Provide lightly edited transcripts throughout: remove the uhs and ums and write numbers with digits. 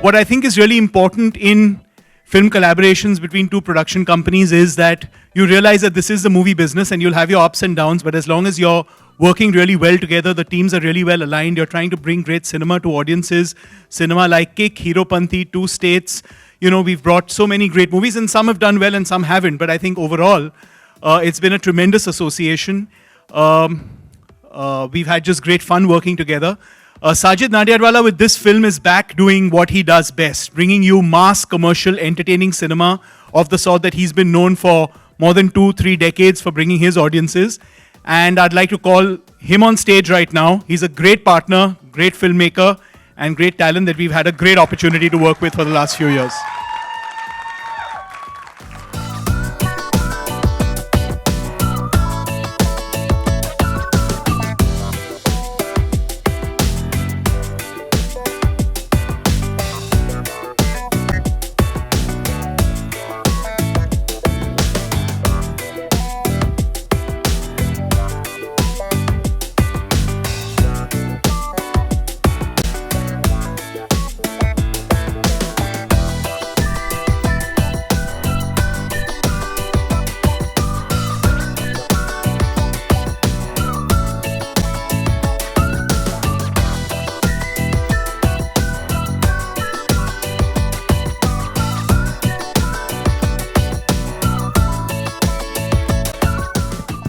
what I think is really important in film collaborations between two production companies is that you realize that this is the movie business and you'll have your ups and downs, but as long as you're working really well together, the teams are really well aligned, you're trying to bring great cinema to audiences, cinema like Kick, Heropanti, Two States, we've brought so many great movies, and some have done well and some haven't, but I think overall, it's been a tremendous association. We've had just great fun working together. Sajid Nadiadwala with this film is back doing what he does best, bringing you mass commercial entertaining cinema of the sort that he's been known for more than 2-3 decades for bringing his audiences. And I'd like to call him on stage right now. He's a great partner, great filmmaker, and great talent that we've had a great opportunity to work with for the last few years.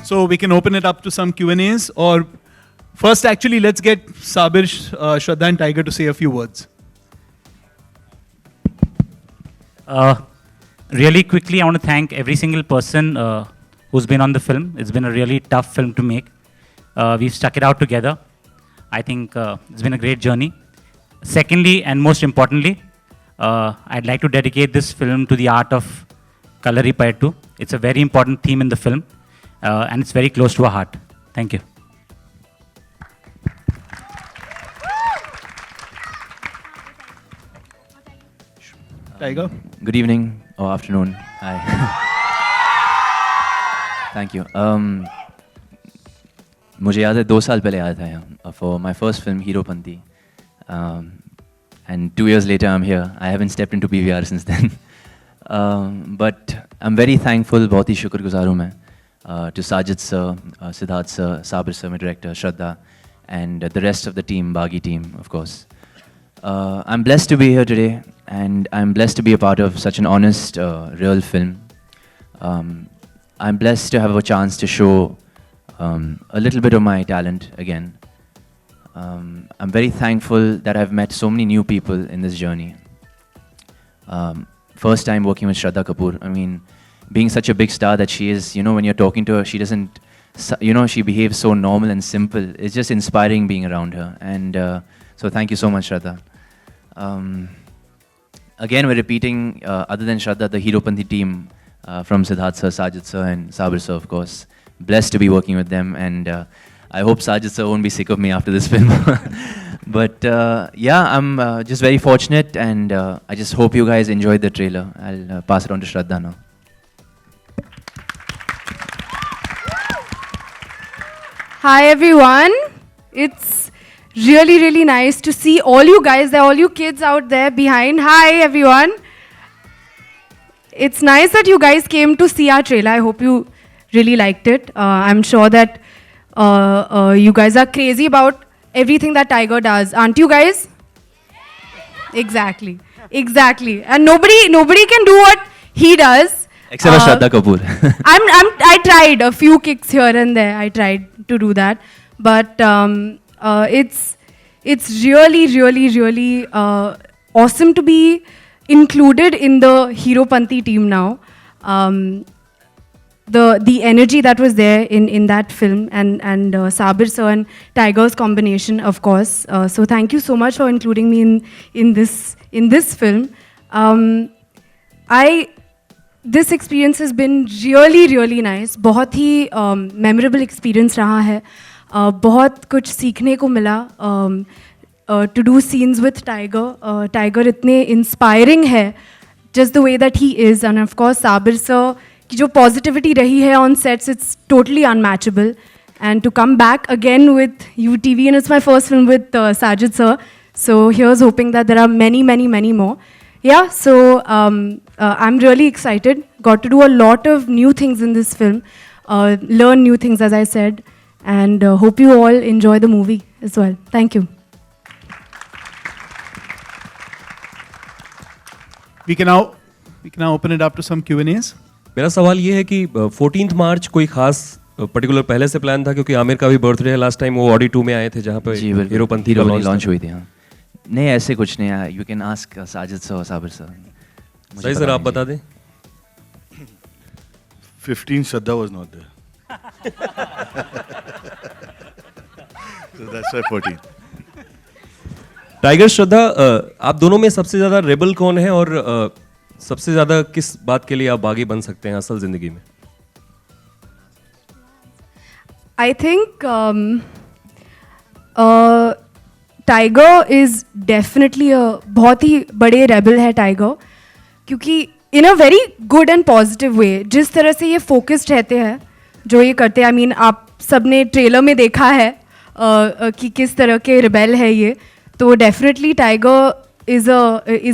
So we can open it up to some Q&As, or first actually let's get Sabir, Shraddha and Tiger to say a few words. Really quickly, I want to thank every single person who's been on the film. It's been a really tough film to make. We've stuck it out together. I think it's been a great journey. Secondly, and most importantly, I'd like to dedicate this film to the art of Kalaripayattu. It's a very important theme in the film. And it's very close to our heart. Thank you. Tiger. Good evening or afternoon. Hi. Thank you. मुझे याद है 2 साल पहले आया था यहाँ for my first film Heropanti. And 2 years later I'm here. I haven't stepped into PVR since then. But I'm very thankful, बहुत ही शुक्रगुजार हूँ मैं. To Sajid sir, Siddharth sir, Sabir sir, my director, Shraddha, and the rest of the team, Bagi team, of course. I'm blessed to be here today, and I'm blessed to be a part of such an honest, real film. I'm blessed to have a chance to show a little bit of my talent again. I'm very thankful that I've met so many new people in this journey. First time working with Shraddha Kapoor, I mean, being such a big star that she is, when you're talking to her, she doesn't, she behaves so normal and simple. It's just inspiring being around her. And so thank you so much, Shraddha. Again, we're repeating, other than Shraddha, the Heropanti team from Siddharth sir, Sajid sir, and Sabir sir, of course. Blessed to be working with them. And I hope Sajid sir won't be sick of me after this film. But yeah, I'm just very fortunate, and I just hope you guys enjoyed the trailer. I'll pass it on to Shraddha now. Hi everyone, it's really, really nice to see all you guys, all you kids out there behind. Hi everyone. It's nice that you guys came to see our trailer. I hope you really liked it. I'm sure that you guys are crazy about everything that Tiger does. Aren't you guys? Exactly. And nobody can do what he does. Except for Shraddha Kapoor. I tried a few kicks here and there. I tried to do that, but it's really awesome to be included in the Heropanti team now. The energy that was there in that film, and Sabir sir and Tiger's combination, of course. So thank you so much for including me in this film. This experience has been really nice. बहुत ही memorable experience रहा है. बहुत कुछ सीखने को मिला. To do scenes with Tiger. Tiger इतने inspiring है, just the way that he is, and of course Sabir sir की जो positivity रही है on sets, it's totally unmatchable. And to come back again with UTV, and it's my first film with Sajid sir. So here's hoping that there are many, many, many more. Yeah, so I'm really excited. Got to do a lot of new things in this film, learn new things, as I said, and hope you all enjoy the movie as well. Thank you. We can now open it up to some Q&As. मेरा सवाल ये है कि 14 मार्च कोई खास particular पहले से plan था, क्योंकि आमिर का भी बर्थडे है, लास्ट टाइम वो ऑडी 2 में आए थे जहाँ पे जी बिल्कुल, हीरोपंती का लॉन्च हुई थी। हाँ, नहीं ऐसे कुछ नहीं है, you can ask Sajid sir और साबिर सर। सही सर, आप बता दें। 15 Shraddha was not there. So that's why 14. Tiger श्रद्धा, आप दोनों में सबसे ज्यादा रेबल कौन है और सबसे ज्यादा किस बात के लिए आप बागी बन सकते हैं असल जिंदगी में? I think Tiger is definitely a बहुत ही बड़े rebel है Tiger, क्योंकि in a very good and positive way जिस तरह से ये focused रहते हैं जो ये करते हैं, I mean आप सबने ट्रेलर में देखा है कि किस तरह के rebel है ये, तो definitely Tiger is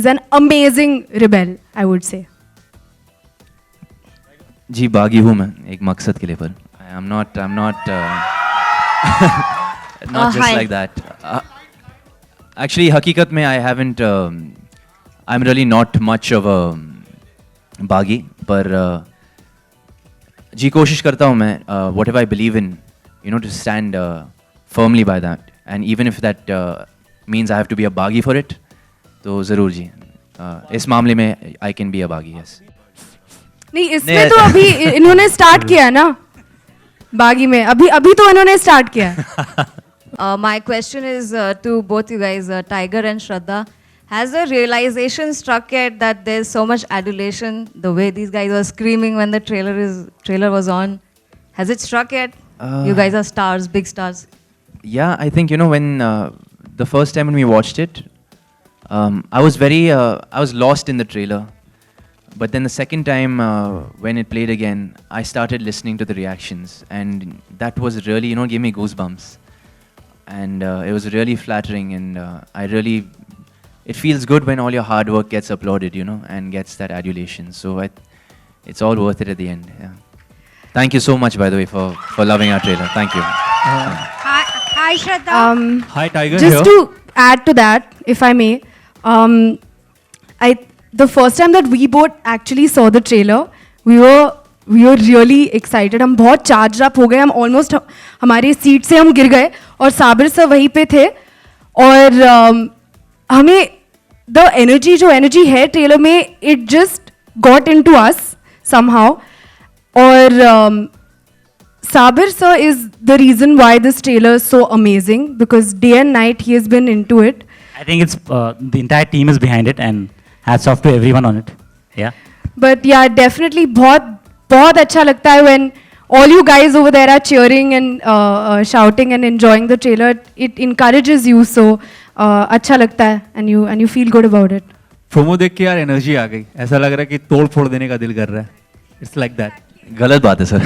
an amazing rebel, I would say. जी बागी हूँ मैं एक मकसद के लिए, पर I'm not not just Hi. like that. Actually हकीकत में I haven't I'm really not much of a बागी, पर जी कोशिश करता हूँ मैं whatever I believe in, you know, to stand firmly by that, and even if that means I have to be a बागी for it, तो ज़रूर जी इस मामले में I can be a बागी, yes. नहीं, इसमें तो अभी इन्होंने स्टार्ट किया है ना बागी में, अभी तो इन्होंने स्टार्ट किया है. My question is to both you guys, Tiger and Shraddha. Has the realization struck yet that there's so much adulation, the way these guys were screaming when the trailer was on? Has it struck yet? You guys are stars, big stars. Yeah, I think, you know, when the first time when we watched it, I was lost in the trailer. But then the second time when it played again, I started listening to the reactions, and that was really, you know, gave me goosebumps. And it was really flattering, and it feels good when all your hard work gets applauded, you know, and gets that adulation. So it's all worth it at the end. Yeah. Thank you so much, by the way, for loving our trailer. Thank you. Hi, Shraddha. Hi Tiger, Just to add to that, if I may, the first time that we both actually saw the trailer, we were really excited. हम बहुत charged up हो गए, हम almost हमारी seat से हम गिर गए, और साबिर सर वहीं पे थे, और हमें the energy है ट्रेलर में, it just got into us somehow. और Sabir sir is the reason why this trailer is so amazing, because day and night he has been into it. I think it's the entire team is behind it, and hats off to everyone on it. Yeah. But yeah, definitely बहुत अच्छा लगता है when all you guys over there are cheering and shouting and enjoying the trailer. It encourages you, so अच्छा लगता है, and you feel good about it. Promo देख के यार एनर्जी आ गई, ऐसा लग रहा है कि तोड़ फोड़ देने का दिल कर रहा है. It's like that. गलत बात है सर.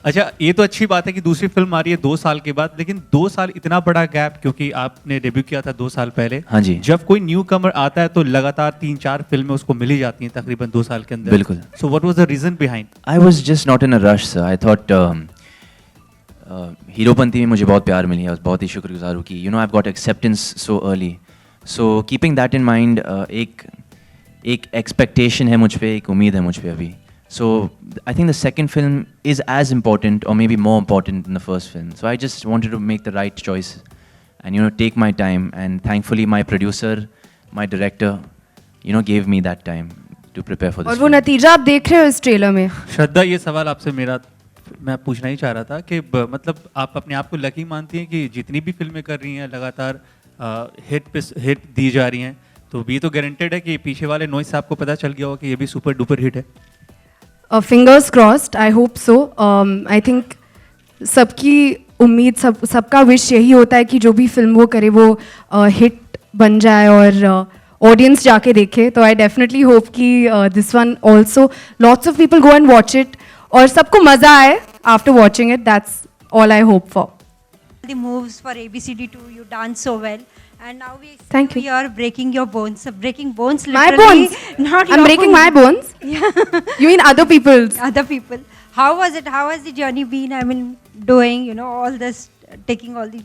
अच्छा, ये तो अच्छी बात है कि दूसरी फिल्म आ रही है 2 साल के बाद, लेकिन 2 साल इतना बड़ा गैप, क्योंकि आपने डेब्यू किया था 2 साल पहले. हाँ जी. जब कोई न्यू कमर आता है तो लगातार 3-4 फिल्में उसको मिल ही जाती हैं तकरीबन 2 साल के अंदर. बिल्कुल. So what was the reason behind? I was just not in a rush, sir. I thought Heropanti में मुझे बहुत प्यार मिली है, बहुत ही शुक्रगुजार हूँ कि, you know, I've got acceptance so early. So keeping that in mind, एक expectation है मुझ पे, एक उम्मीद है मुझ पे अभी. So I think the second film is as important, or maybe more important, than the first film. So I just wanted to make the right choice, and, you know, take my time. And thankfully, my producer, my director, you know, gave me that time to prepare for this. और वो film. नतीजा आप देख रहे हो इस trailer में. श्रद्धा, ये सवाल आपसे मैं पूछना ही चाह रहा था कि मतलब आप अपने आप को लकी मानती हैं कि जितनी भी फिल्में कर रही हैं लगातार हिट दी जा रही हैं, तो ये तो गारंटेड है कि पीछे वाले नॉइज से आपको पता चल गया होगा कि ये भी सुपर डुपर हिट है. Fingers crossed, I hope so. I think सबकी उम्मीद, सबका विश यही होता है कि जो भी फिल्म वो करे वो हिट बन जाए और ऑडियंस जाके देखे. तो आई डेफिनेटली होप कि this one also lots of people go and watch it, और सबको मज़ा आए after watching it. That's all I hope for. the moves for ABCD2. You dance so well. And now we Thank you. are breaking your bones. Breaking bones My literally. bones. Not I'm your breaking my bones. You mean other people's? Other people. How was it? How has the journey been? I mean, doing, you know, all this, taking all the...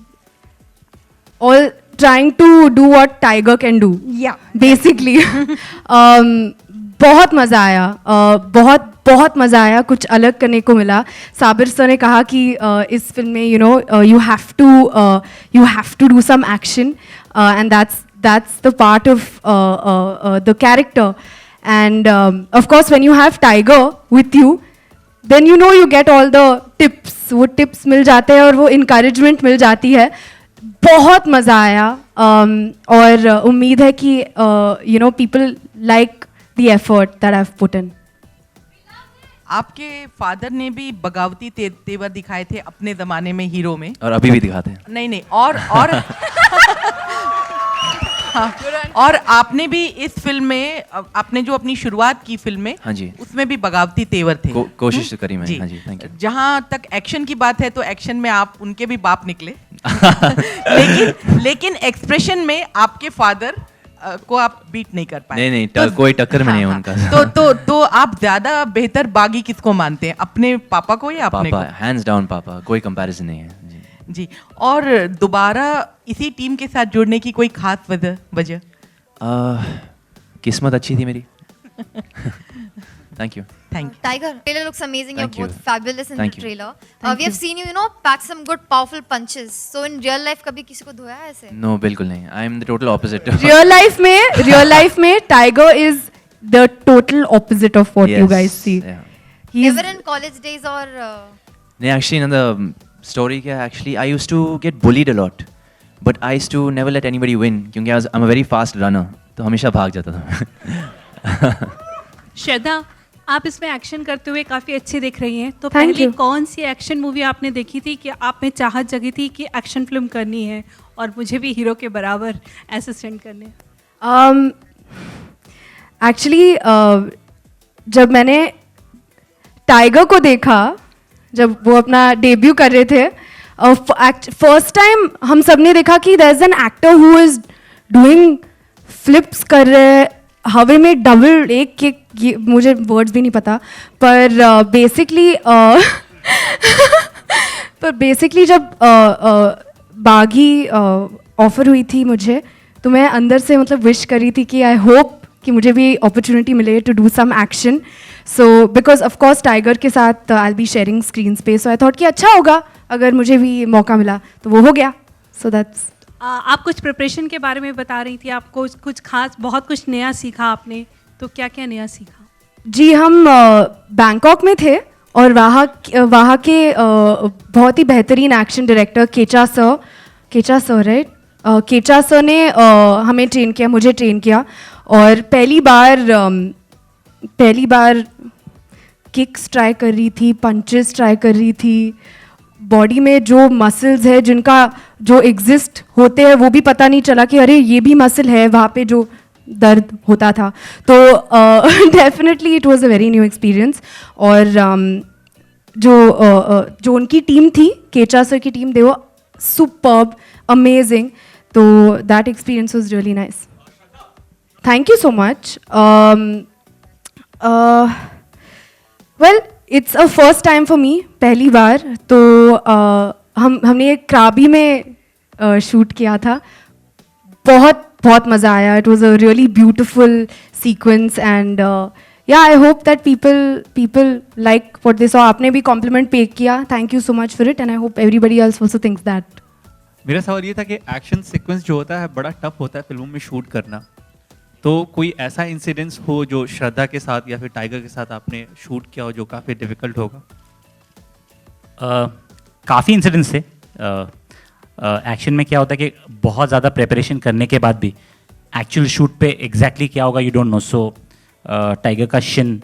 All trying to do what Tiger can do. Yeah. Basically बहुत मज़ा आया, बहुत मज़ा आया, कुछ अलग करने को मिला. साबिर सर ने कहा कि इस फिल्म में you have to do some action, and that's the part of the character. And of course when you have Tiger with you, then you get all the tips. वो tips मिल जाते हैं और वो encouragement मिल जाती है. बहुत मज़ा आया, और उम्मीद है कि people like the effort that I've put in. आपके फादर ने भी बगावती तेवर दिखाए थे अपने ज़माने में हीरो में. और अभी भी दिखाते हैं. नहीं और हाँ, और आपने भी इस फिल्म में, आपने जो अपनी शुरुआत की फिल्म में, हाँ जी, उसमें भी बगावती तेवर थे. कोशिश तो करी मैंने. जी. हाँ जी, थैंक यू. जहाँ तक एक्शन की बात है तो एक्शन में आप उनके भी बाप निकले. लेकिन एक्सप्रेशन में आपके फादर को आप बीट नहीं कर पाए. नहीं कोई टक्कर में नहीं है उनका. तो आप ज्यादा बेहतर बागी किसको मानते हैं, अपने पापा को या अपने पापा, हैंड्स डाउन पापा, कोई कंपैरिजन नहीं है. जी. और दोबारा इसी टीम के साथ जुड़ने की कोई खास वजह? किस्मत अच्छी थी मेरी. Thank you. Thank you. Tiger, trailer looks amazing. Thank You're you. both fabulous in Thank the you. trailer. We have seen you, pack some good powerful punches. So in real life, कभी किसी को धोया है ऐसे? No, बिल्कुल नहीं. I am the total opposite. real life में Tiger is the total opposite of what you guys see. Yeah. He's Never in college days or... नहीं, actually in the story क्या, actually I used to get bullied a lot, but I used to never let anybody win क्योंकि I'm a very fast runner, तो हमेशा भाग जाता था. श्रद्धा, आप इसमें एक्शन करते हुए काफ़ी अच्छी दिख रही हैं. तो Thank पहले you. कौन सी एक्शन मूवी आपने देखी थी कि आप में चाहत जगी थी कि एक्शन फिल्म करनी है और मुझे भी हीरो के बराबर असिस्टेंट करने हैं? एक्चुअली जब मैंने टाइगर को देखा, जब वो अपना डेब्यू कर रहे थे, फर्स्ट टाइम हम सब ने देखा कि there is an actor who is doing flips कर रहे हैं हवे में, डबल एक किक, मुझे वर्ड्स भी नहीं पता, पर बेसिकली जब बागी ऑफर हुई थी मुझे, तो मैं अंदर से मतलब विश करी थी कि आई होप कि मुझे भी अपॉर्चुनिटी मिले to do some action. So because of course Tiger के साथ I will be sharing screen space, so I thought कि अच्छा होगा अगर मुझे भी मौका मिला, तो वो हो गया. So that's. आप कुछ प्रिपरेशन के बारे में बता रही थी, आपको कुछ खास, बहुत कुछ नया सीखा आपने, तो क्या क्या नया सीखा? जी, हम बैंकॉक में थे और वहाँ के बहुत ही बेहतरीन action director Kecha sir right, Kecha sir ने हमें ट्रेन किया, मुझे ट्रेन किया, और पहली बार किक्स ट्राई कर रही थी, पंचेस ट्राई कर रही थी, बॉडी में जो मसल्स है जिनका जो एग्जिस्ट होते हैं वो भी पता नहीं चला कि अरे ये भी मसल है वहाँ पे जो दर्द होता था. तो definitely it was a very new experience. और जो उनकी टीम थी, केचा सर की टीम, दे वर सुपर्ब, अमेजिंग. तो that experience was really nice. Thank you so much. Well, it's a first time for me, पहली बार. तो हमने एक क्राबी में शूट किया था. बहुत मज़ा आया. It was a really beautiful sequence and yeah I hope that people like what they saw. आपने भी कॉम्प्लीमेंट पे किया, thank you so much for it, and I hope everybody else also thinks that. मेरा सवाल ये था कि action sequence जो होता है बड़ा टफ होता है फिल्मों में शूट करना, तो कोई ऐसा इंसिडेंस हो जो श्रद्धा के साथ या फिर टाइगर के साथ आपने शूट किया हो जो काफ़ी डिफिकल्ट होगा? काफ़ी इंसिडेंट्स थे. एक्शन में क्या होता है कि बहुत ज़्यादा प्रिपरेशन करने के बाद भी एक्चुअल शूट पे एग्जैक्टली क्या होगा you don't know. So tiger का शिन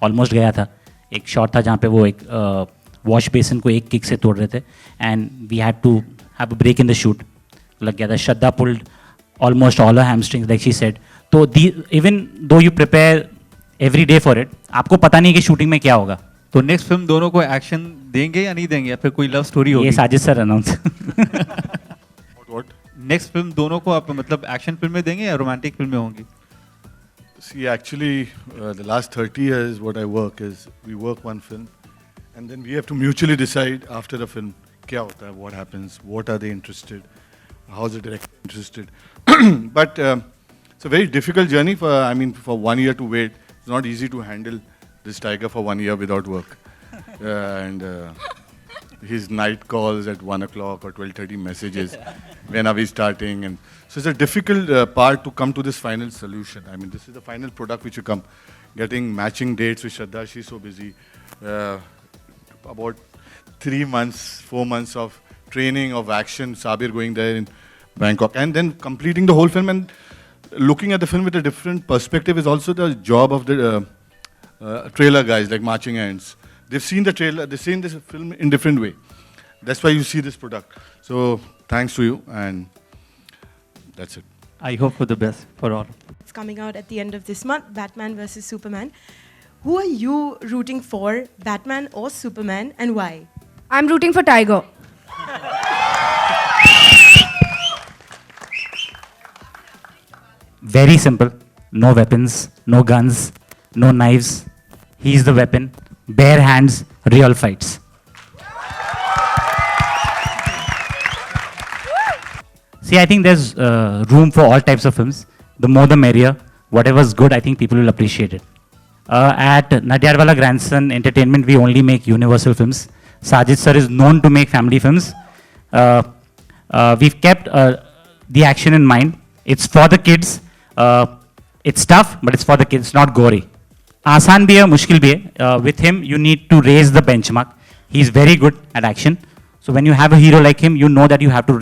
ऑलमोस्ट गया था. एक शॉट था जहाँ पे वो एक वॉश बेसिन को एक किक से तोड़ रहे थे and we had to have a break in the shoot. लग गया था. Shraddha pulled almost all her hamstrings like she said. तो even though you prepare every day for it, आपको पता नहीं कि शूटिंग में क्या होगा. तो नेक्स्ट फिल्म दोनों को एक्शन देंगे या नहीं देंगे, या फिर कोई लव स्टोरी ये होगी? Sajid sir announce What? Next film दोनों को आप मतलब एक्शन फिल्म में देंगे या रोमांटिक फिल्म में होंगी? See, actually, the last 30 years, what I work is we work one film, and then we have to mutually decide after the film, kya hota hai, what happens, what are they interested, how's the director interested. But it's a very difficult journey for 1 year to wait. It's not easy to handle this tiger for 1 year without work. And his night calls at 1 o'clock or 12:30 messages, when are we starting? And so it's a difficult part to come to this final solution. I mean, this is the final product which you come, getting matching dates with Shraddha. She's so busy. About 3 months, 4 months of training, of action, Sabir going there in Bangkok, and then completing the whole film and looking at the film with a different perspective is also the job of the trailer guys like Marching Ants. They've seen the trailer, they've seen this film in different way. That's why you see this product. So thanks to you, and that's it. I hope for the best for all. It's coming out at the end of this month, Batman vs Superman. Who are you rooting for, Batman or Superman, and why? I'm rooting for Tiger. Very simple. No weapons, no guns, no knives. He's the weapon. Bare hands, real fights. See, I think there's room for all types of films. The more the merrier. Whatever's good, I think people will appreciate it. At Nadyarwala Grandson Entertainment, we only make universal films. Sajid sir is known to make family films. We've kept the action in mind. It's for the kids. It's tough, but it's for the kids, not gory. आसान भी है, मुश्किल भी है. With him, you need to raise the benchmark. He's very good at action. So when you have a hero like him, you know that you have to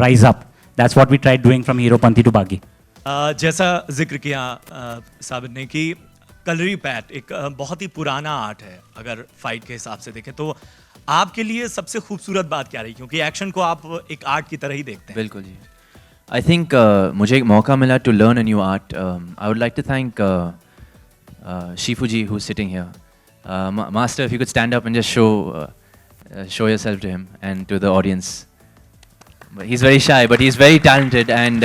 rise up. That's what we tried doing from Hero Panthi to Bagi. जैसा जिक्र किया साबिर ने कि kalari PAT एक बहुत ही पुराना art है अगर फाइट के हिसाब से देखें तो आपके लिए सबसे खूबसूरत बात क्या रही, क्योंकि एक्शन को आप एक आर्ट की तरह ही देखते हैं? बिल्कुल जी. I think मुझे एक मौका मिला to learn a new art. I would like to thank Shifuji, who's sitting here. Master, if you could stand up and just show yourself to him and to the audience. He's very shy, but he's very talented, and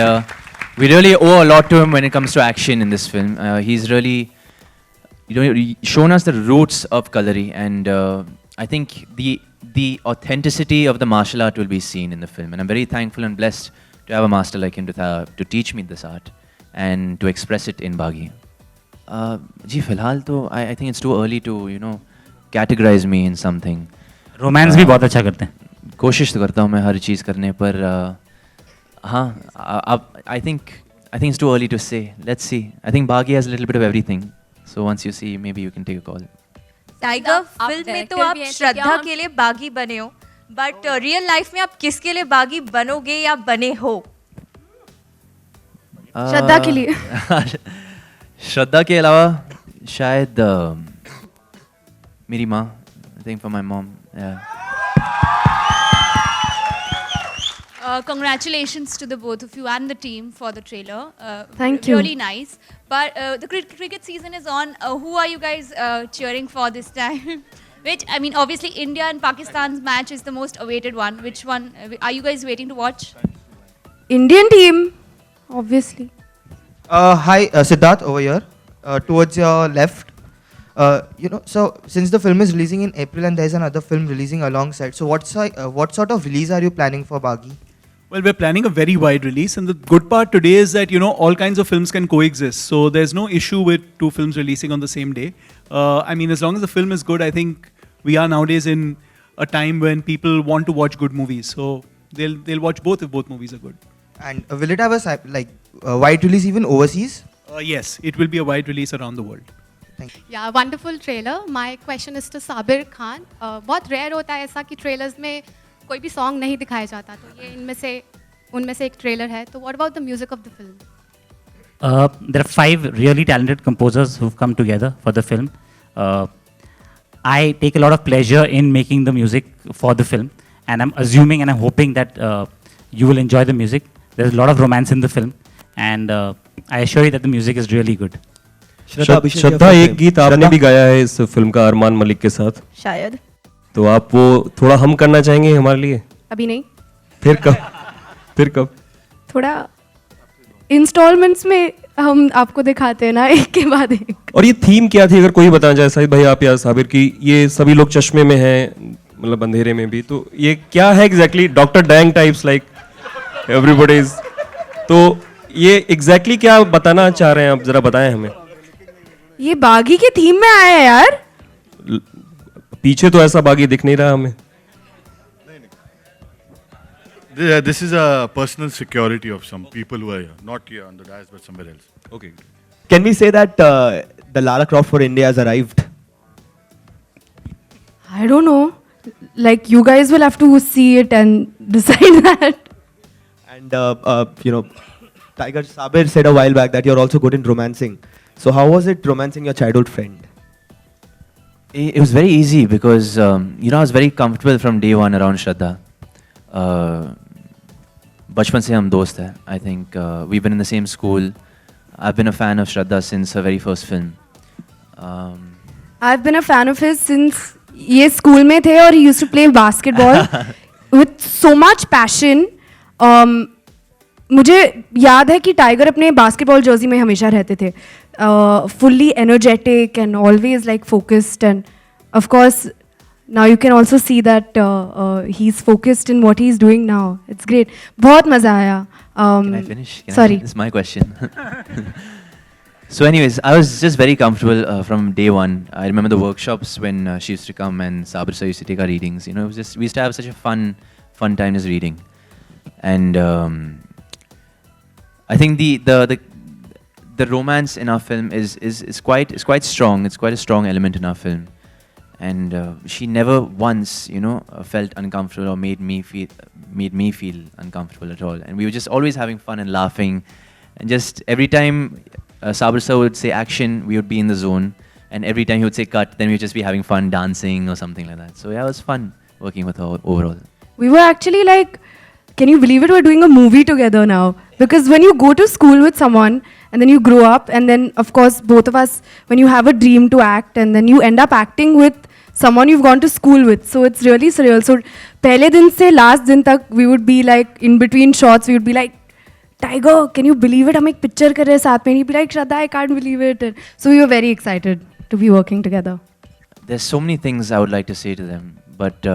we really owe a lot to him when it comes to action in this film. He's really, shown us the roots of Kalari, and I think the authenticity of the martial art will be seen in the film. And I'm very thankful and blessed to have a master like him to teach me this art and to express it in Bagi. जी फिलहाल तो I think it's too early to categorize me in something. Romance भी बहुत अच्छा करते हैं. कोशिश तो करता हूँ मैं हर चीज़ करने पर हाँ अब I think it's too early to say. Let's see. I think Bagi has a little bit of everything. So once you see, maybe you can take a call. Tiger film में तो आप श्रद्धा के लिए बागी बने हो, बट रियल लाइफ में आप किसके लिए बागी बनोगे या बने हो? श्रद्धा के लिए. श्रद्धा के अलावा शायद मेरी माँ. I think for my mom. Yeah. Congratulations to the both of you and the team for the trailer. Thank you. Really nice. But the cricket season is on. Who are you guys cheering for this time? Which, I mean, obviously India and Pakistan's match is the most awaited one. Which one are you guys waiting to watch? Indian team, obviously. Hi, Siddharth over here, towards your left. So since the film is releasing in April and there's another film releasing alongside, so what sort of release are you planning for Bagi? Well, we're planning a very wide release, and the good part today is that all kinds of films can coexist. So there's no issue with two films releasing on the same day. I mean, as long as the film is good, I think we are nowadays in a time when people want to watch good movies. So they'll watch both if both movies are good. And will it have a wide release even overseas? Yes, it will be a wide release around the world. Thank you. Yeah, wonderful trailer. My question is to Sabir Khan. बहुत rare होता है ऐसा कि trailers में कोई भी song नहीं दिखाया जाता, तो ये उनमें से एक trailer है. तो what about the music of the film? There are 5 really talented composers who've come together for the film. I take a lot of pleasure in making the music for the film, and I'm assuming and I'm hoping that you will enjoy the music. There's a lot of romance in the film, and I assure you that the music is really good. श्रद्धा एक गीत आपने भी गाया है इस film का अरमान मलिक के साथ, शायद तो आप वो थोड़ा हम करना चाहेंगे हमारे लिए? अभी नहीं, फिर कब? थोड़ा इंस्टॉलमेंट्स में हम आपको दिखाते हैं ना, एक के बाद एक। और ये थीम क्या थी, अगर कोई बताना चाहे शाहिद भाई आप या साबिर, की ये सभी लोग चश्मे में हैं, मतलब अंधेरे में भी, तो ये क्या है exactly? Doctor dang types like everybody is, तो ये एग्जैक्टली क्या बताना चाह रहे हैं आप, जरा बताएं हमें। ये बागी के थीम में आया है यार। पीछे तो ऐसा बागी दिख नहीं रहा हमें। This is a personal security of some people who are here, not here on the dais, but somewhere else. Okay. Can we say that the Lara Croft for India has arrived? I don't know. Like, you guys will have to see it and decide that. And you know, Tiger Sabir said a while back that you're also good in romancing. So how was it romancing your childhood friend? It was very easy because you know, I was very comfortable from day one around Shraddha. बचपन से हम दोस्त हैं. I think we've been in the same school. I've been a fan of Shraddha since her very first film. I've been a fan of his since ये school में थे और he used to play basketball with so much passion. मुझे याद है कि tiger अपने basketball Jersey में हमेशा रहते थे, fully energetic and always like focused, and of course now you can also see that he's focused in what he's doing now. It's great. बहुत मजा आया. Can I finish? Sorry. It's my question. So anyways, I was just very comfortable from day one. I remember the workshops when she used to come and Sabir sir used to take our readings. You know, it was just, we used to have such a fun time just reading. And I think the romance in our film is quite strong. It's quite a strong element in our film. And she never once, you know, felt uncomfortable or made me feel uncomfortable at all. And we were just always having fun and laughing. And just every time Sabir sir would say action, we would be in the zone. And every time he would say cut, then we would just be having fun dancing or something like that. So yeah, it was fun working with her overall. We were actually like, can you believe it? We're doing a movie together now. Because when you go to school with someone and then you grow up, and then of course both of us, when you have a dream to act and then you end up acting with someone you've gone to school with. So it's really surreal. So पहले दिन से last दिन तक we would be like, in between shots we would be like, Tiger, can you believe it? हम एक picture कर रहे हैं साथ में. He'd be like, Shraddha, I can't believe it. And so we were very excited to be working together. There's so many things I would like to say to them, but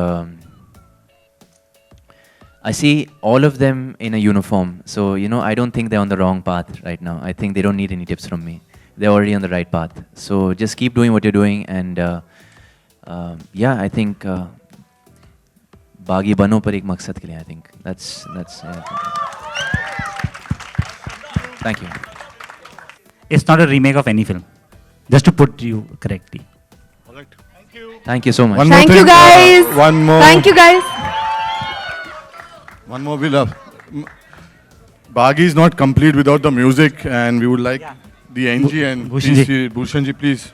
I see all of them in a uniform. So, you know, I don't think they're on the wrong path right now. I think they don't need any tips from me. They're already on the right path. So just keep doing what you're doing, and yeah, I think बागी बनो पर एक मकसद के लिए. I think that's thank you. It's not a remake of any film. Just to put you correctly. All right. Thank you so much. One more Thank thing, you guys. one more. Thank you guys. One more we love. Baghi is not complete without the music, and we would like the NG and Bhushan ji. Bhushan ji, please.